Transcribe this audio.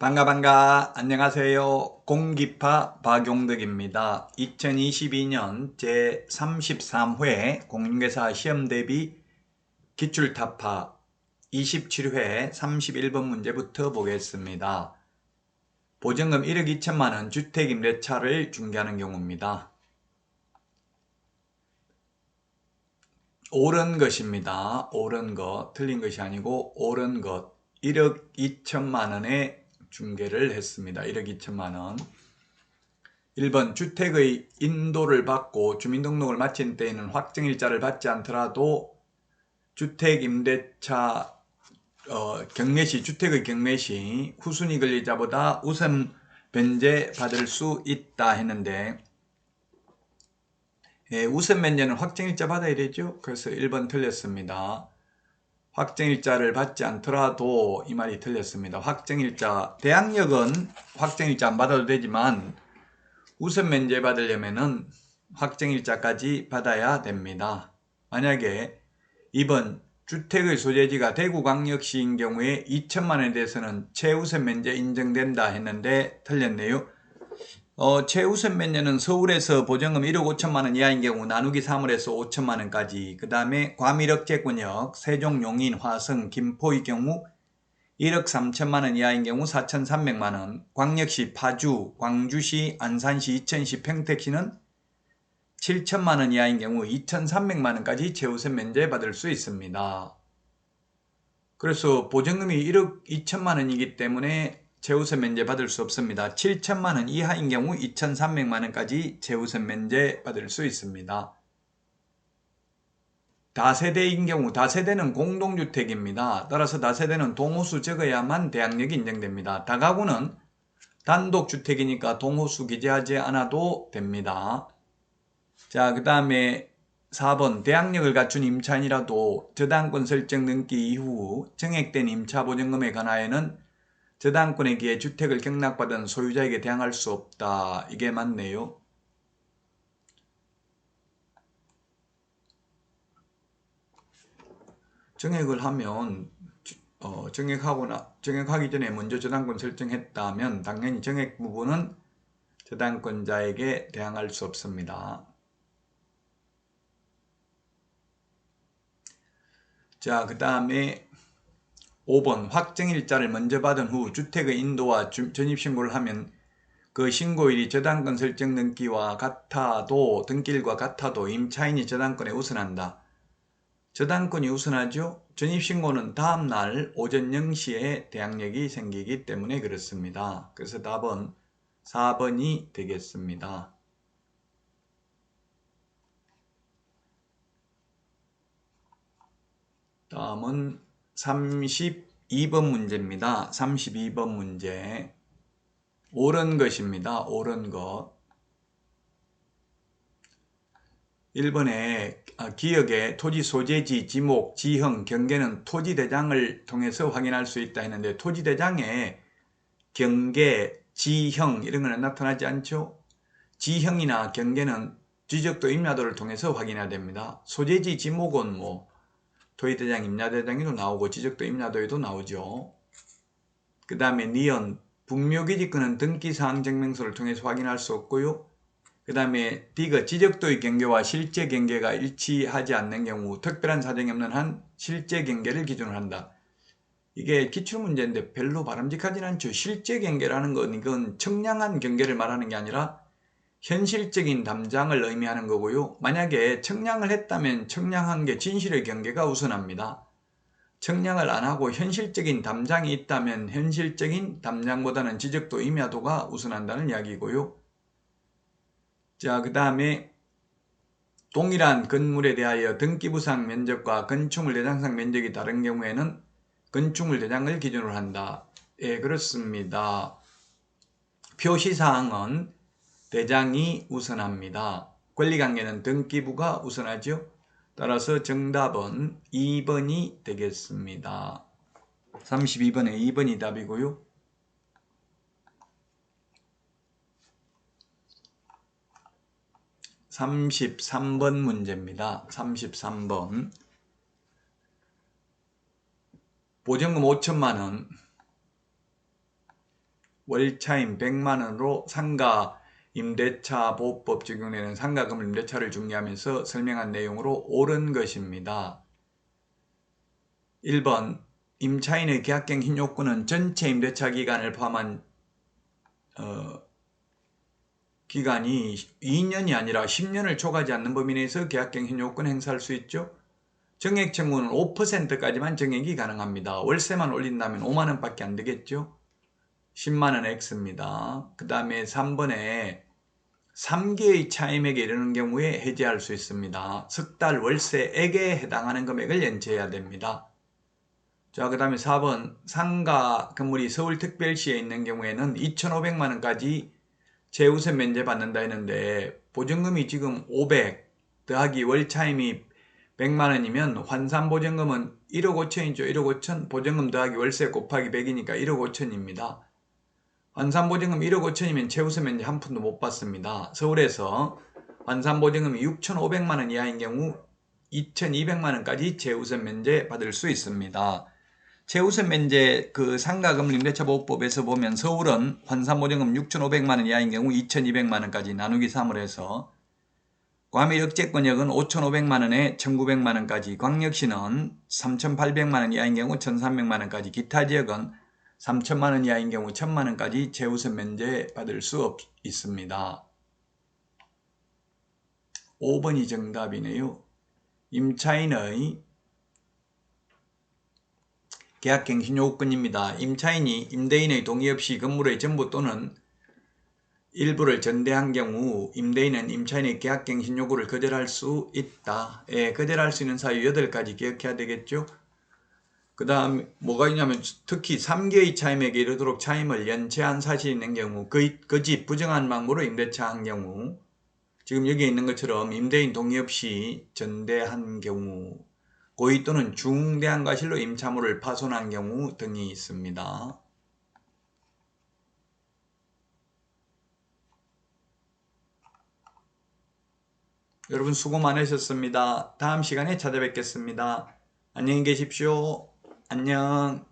반가 안녕하세요. 공기파 박용덕입니다. 2022년 제33회 공인중개사 시험대비 기출타파 27회 31번 문제부터 보겠습니다. 보증금 1억 2천만원 주택임대차를 중개하는 경우입니다. 옳은 것입니다. 옳은 것, 틀린 것이 아니고 옳은 것. 1억 2천만원의 중개를 했습니다. 1억 2천만원. 1번 주택의 인도를 받고 주민등록을 마친 때에는 확정일자를 받지 않더라도 주택임대차 경매시, 주택의 경매시 후순위 권리자보다 우선 변제 받을 수 있다 했는데 우선 변제는 확정일자 받아야 되죠. 그래서 1번 틀렸습니다. 확정일자를 받지 않더라도 이 말이 틀렸습니다. 확정일자, 대항력은 확정일자 안 받아도 되지만 우선 면제 받으려면은 확정일자까지 받아야 됩니다. 만약에 2번 주택의 소재지가 대구광역시인 경우에 2천만원에 대해서는 최우선 면제 인정된다 했는데 틀렸네요. 최우선 면제는 서울에서 보증금 1억 5천만원 이하인 경우 나누기 3을 해서 5천만원까지, 그 다음에 과밀억제권역 세종, 용인, 화성, 김포의 경우 1억 3천만원 이하인 경우 4,300만원, 광역시, 파주, 광주시, 안산시, 이천시, 평택시는 7천만원 이하인 경우 2,300만원까지 최우선 면제 받을 수 있습니다. 그래서 보증금이 1억 2천만원이기 때문에 최우선 면제 받을 수 없습니다. 7천만원 이하인 경우 2,300만원까지 최우선 면제 받을 수 있습니다. 다세대인 경우, 다세대는 공동주택입니다. 따라서 다세대는 동호수 적어야만 대항력이 인정됩니다. 다가구는 단독주택이니까 동호수 기재하지 않아도 됩니다. 자, 그 다음에 4번 대항력을 갖춘 임차인이라도 저당권 설정 등기 이후 정액된 임차 보증금에 관하여는 저당권에 기해 주택을 경락받은 소유자에게 대항할 수 없다. 이게 맞네요. 정액을 하면 정액하기 전에 먼저 저당권 설정했다면 당연히 정액 부분은 저당권자에게 대항할 수 없습니다. 자, 그 다음에 5번 확정일자를 먼저 받은 후 주택의 인도와 전입신고를 하면 그 신고일이 저당권 설정 등기와 같아도 등기일과 같아도 임차인이 저당권에 우선한다. 저당권이 우선하죠. 전입신고는 다음날 오전 0시에 대항력이 생기기 때문에 그렇습니다. 그래서 답은 4번이 되겠습니다. 다음은 32번 문제입니다. 32번 문제. 옳은 것입니다. 옳은 것. 1번에 기역의 토지 소재지, 지목, 지형, 경계는 토지대장을 통해서 확인할 수 있다 했는데 토지대장에 경계, 지형 이런 거는 나타나지 않죠. 지형이나 경계는 지적도 임야도를 통해서 확인해야 됩니다. 소재지, 지목은 뭐 토지대장, 임야대장에도 나오고 지적도 임야도에도 나오죠. 그 다음에 니은, 분묘기지권은 등기사항 증명서를 통해서 확인할 수 없고요. 그 다음에 D가 지적도의 경계와 실제 경계가 일치하지 않는 경우 특별한 사정이 없는 한 실제 경계를 기준으로 한다. 이게 기출문제인데 별로 바람직하진 않죠. 실제 경계라는 건 이건 청량한 경계를 말하는 게 아니라 현실적인 담장을 의미하는 거고요. 만약에 청량을 했다면 청량한 게 진실의 경계가 우선합니다. 청량을 안 하고 현실적인 담장이 있다면 현실적인 담장보다는 지적도 임야도가 우선한다는 이야기고요. 자, 그 다음에 동일한 건물에 대하여 등기부상 면적과 건축물 대장상 면적이 다른 경우에는 건축물 대장을 기준으로 한다. 예, 그렇습니다. 표시사항은 대장이 우선합니다. 권리관계는 등기부가 우선하죠. 따라서 정답은 2번이 되겠습니다. 32번에 2번이 답이고요. 33번 문제입니다. 33번. 보증금 5천만원, 월차임 100만원으로 상가 임대차 보호법 적용되는 상가금 임대차를 중개하면서 설명한 내용으로 옳은 것입니다. 1번 임차인의 계약갱신 요건은 전체 임대차 기간을 포함한 기간이 2년이 아니라 10년을 초과하지 않는 범위 내에서 계약갱신 요건 행사할 수 있죠. 정액 청구는 5%까지만 정액이 가능합니다. 월세만 올린다면 5만원 밖에 안 되겠죠. 10만원 X입니다. 그 다음에 3번에 3개의 차임액에 이르는 경우에 해지할 수 있습니다. 석 달 월세액에 해당하는 금액을 연체해야 됩니다. 자, 그 다음에 4번 상가 건물이 서울특별시에 있는 경우에는 2,500만원까지 최우선 면제 받는다 했는데 보증금이 지금 500 더하기 월차임이 100만원이면 환산보증금은 1억 5천이죠. 1억 5천 보증금 더하기 월세 곱하기 100이니까 1억 5천입니다. 환산보증금 1억 5천이면 최우선 면제 한 푼도 못 받습니다. 서울에서 환산보증금이 6,500만원 이하인 경우 2,200만원까지 최우선 면제 받을 수 있습니다. 최우선 면제 그 상가금 임대차 보호법에서 보면 서울은 환산보증금 6,500만원 이하인 경우 2,200만원까지 나누기 3을 해서 과밀 역제권역은 5,500만원에 1,900만원까지, 광역시는 3,800만원 이하인 경우 1,300만원까지, 기타 지역은 3,000만원 이하인 경우 1,000만원까지 최우선 면제 받을 수 있습니다. 5번이 정답이네요. 임차인의 계약갱신 요건입니다. 임차인이 임대인의 동의 없이 건물의 전부 또는 일부를 전대한 경우 임대인은 임차인의 계약갱신 요구를 거절할 수 있다. 거절할 수 있는 사유 8가지 기억해야 되겠죠. 그 다음 뭐가 있냐면 특히 3개의 차임액에 이르도록 차임을 연체한 사실이 있는 경우 그 집 부정한 방법으로 임대차 한 경우 지금 여기에 있는 것처럼 임대인 동의 없이 전대한 경우 고의 또는 중대한 과실로 임차물을 파손한 경우 등이 있습니다. 여러분 수고 많으셨습니다. 다음 시간에 찾아뵙겠습니다. 안녕히 계십시오. 안녕.